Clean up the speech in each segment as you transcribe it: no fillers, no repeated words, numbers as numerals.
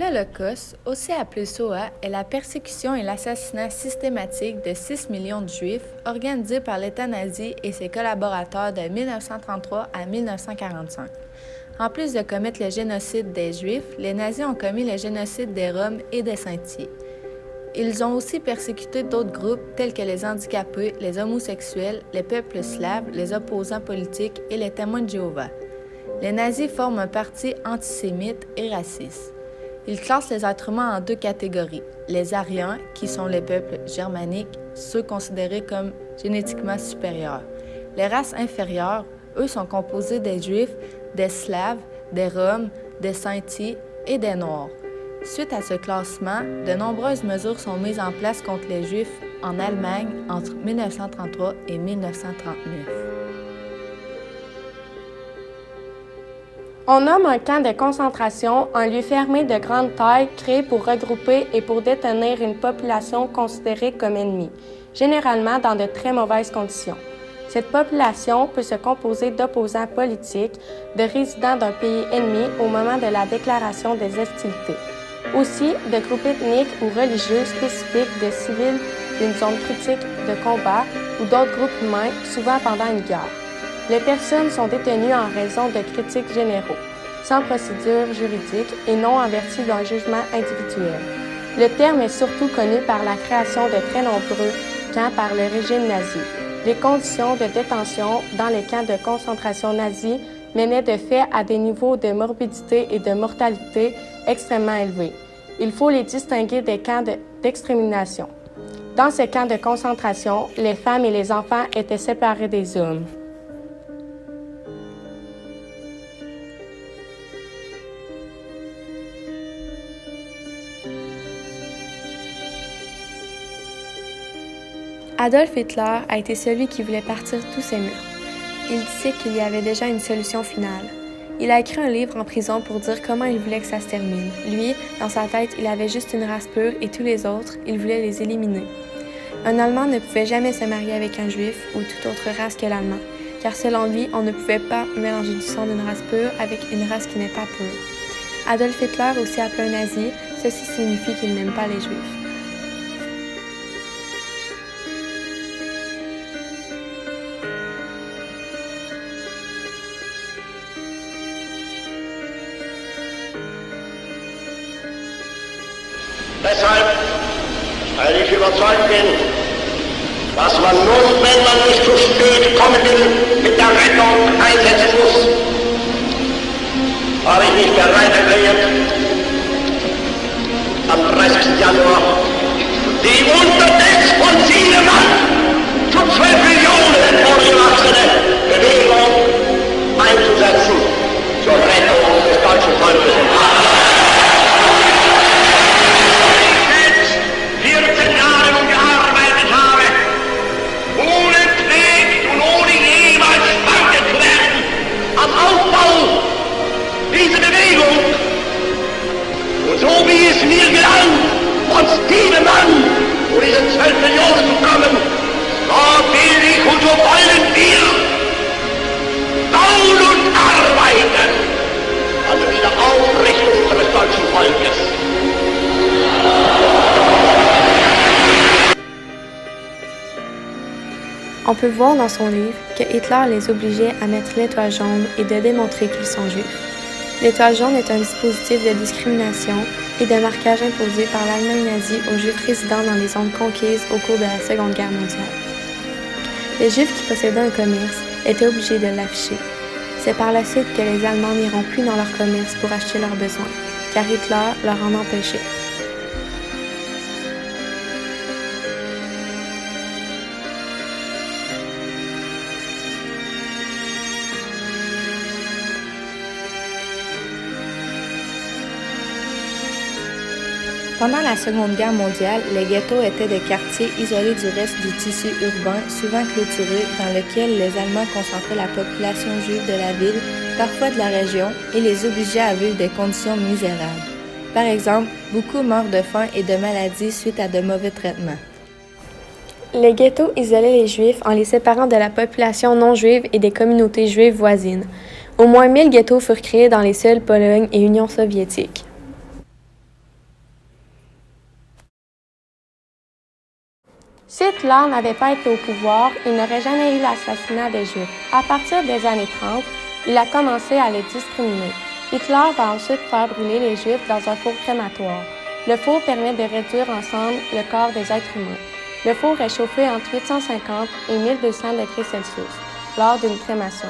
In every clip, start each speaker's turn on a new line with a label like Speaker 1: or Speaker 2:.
Speaker 1: L'Holocauste, aussi appelé Shoah, est la persécution et l'assassinat systématique de 6 millions de Juifs organisés par l'État nazi et ses collaborateurs de 1933 à 1945. En plus de commettre le génocide des Juifs, les nazis ont commis le génocide des Roms et des Sintis. Ils ont aussi persécuté d'autres groupes tels que les handicapés, les homosexuels, les peuples slaves, les opposants politiques et les témoins de Jéhovah. Les nazis forment un parti antisémite et raciste. Ils classent les êtres humains en deux catégories. Les Aryens, qui sont les peuples germaniques, ceux considérés comme génétiquement supérieurs. Les races inférieures, eux, sont composées des Juifs, des Slaves, des Roms, des Sintis et des Noirs. Suite à ce classement, de nombreuses mesures sont mises en place contre les Juifs en Allemagne entre 1933 et 1939.
Speaker 2: On nomme un camp de concentration un lieu fermé de grande taille créé pour regrouper et pour détenir une population considérée comme ennemie, généralement dans de très mauvaises conditions. Cette population peut se composer d'opposants politiques, de résidents d'un pays ennemi au moment de la déclaration des hostilités, aussi de groupes ethniques ou religieux spécifiques de civils d'une zone critique de combat ou d'autres groupes humains, souvent pendant une guerre. Les personnes sont détenues en raison de critiques généraux, sans procédure juridique et non en vertu d'un jugement individuel. Le terme est surtout connu par la création de très nombreux camps par le régime nazi. Les conditions de détention dans les camps de concentration nazis menaient de fait à des niveaux de morbidité et de mortalité extrêmement élevés. Il faut les distinguer des camps d'extermination. Dans ces camps de concentration, les femmes et les enfants étaient séparés des hommes.
Speaker 3: Adolf Hitler a été celui qui voulait partir tous ces murs. Il disait qu'il y avait déjà une solution finale. Il a écrit un livre en prison pour dire comment il voulait que ça se termine. Lui, dans sa tête, il avait juste une race pure et tous les autres, il voulait les éliminer. Un Allemand ne pouvait jamais se marier avec un Juif ou toute autre race que l'Allemand, car selon lui, on ne pouvait pas mélanger du sang d'une race pure avec une race qui n'est pas pure. Adolf Hitler, aussi appelé un nazi, ceci signifie qu'il n'aime pas les Juifs.
Speaker 4: Deshalb, weil ich überzeugt bin, dass man nun, wenn man nicht zu spät kommen will, mit der Rettung einsetzen muss, habe ich mich bereit erklärt, am 30. Januar die unter 6 von 7 Mann zu 12 Millionen vorgewachsene Bewegung einzusetzen zur Rettung des deutschen Volkes im Hass. Diese Bewegung, und so wie es mir gelang, von 7 Mann zu diesen 12 Millionen zu kommen, so will ich und so wollen wir bauen und arbeiten an der Wiederaufrichtung unseres deutschen Volkes.
Speaker 3: On peut voir dans son livre que Hitler les obligeait à mettre l'étoile jaune et de démontrer qu'ils sont juifs. L'étoile jaune est un dispositif de discrimination et de marquage imposé par l'Allemagne nazie aux Juifs résidant dans les zones conquises au cours de la Seconde Guerre mondiale. Les Juifs qui possédaient un commerce étaient obligés de l'afficher. C'est par la suite que les Allemands n'iront plus dans leur commerce pour acheter leurs besoins, car Hitler leur en empêchait.
Speaker 1: Pendant la Seconde Guerre mondiale, les ghettos étaient des quartiers isolés du reste du tissu urbain, souvent clôturés, dans lesquels les Allemands concentraient la population juive de la ville, parfois de la région, et les obligeaient à vivre des conditions misérables. Par exemple, beaucoup meurent de faim et de maladies suite à de mauvais traitements.
Speaker 3: Les ghettos isolaient les Juifs en les séparant de la population non juive et des communautés juives voisines. Au moins 1000 ghettos furent créés dans les seules Pologne et Union soviétique.
Speaker 2: Si Hitler n'avait pas été au pouvoir, il n'aurait jamais eu l'assassinat des Juifs. À partir des années 30, il a commencé à les discriminer. Hitler va ensuite faire brûler les Juifs dans un four crématoire. Le four permet de réduire ensemble le corps des êtres humains. Le four est chauffé entre 850 et 1200 degrés Celsius lors d'une crémation.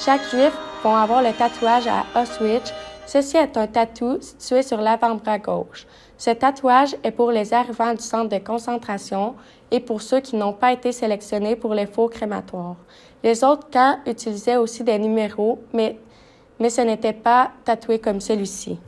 Speaker 2: Chaque Juif va avoir le tatouage à Auschwitz. Ceci est un tatou situé sur l'avant-bras gauche. Ce tatouage est pour les arrivants du centre de concentration et pour ceux qui n'ont pas été sélectionnés pour les fours crématoires. Les autres camps utilisaient aussi des numéros, mais ce n'était pas tatoué comme celui-ci.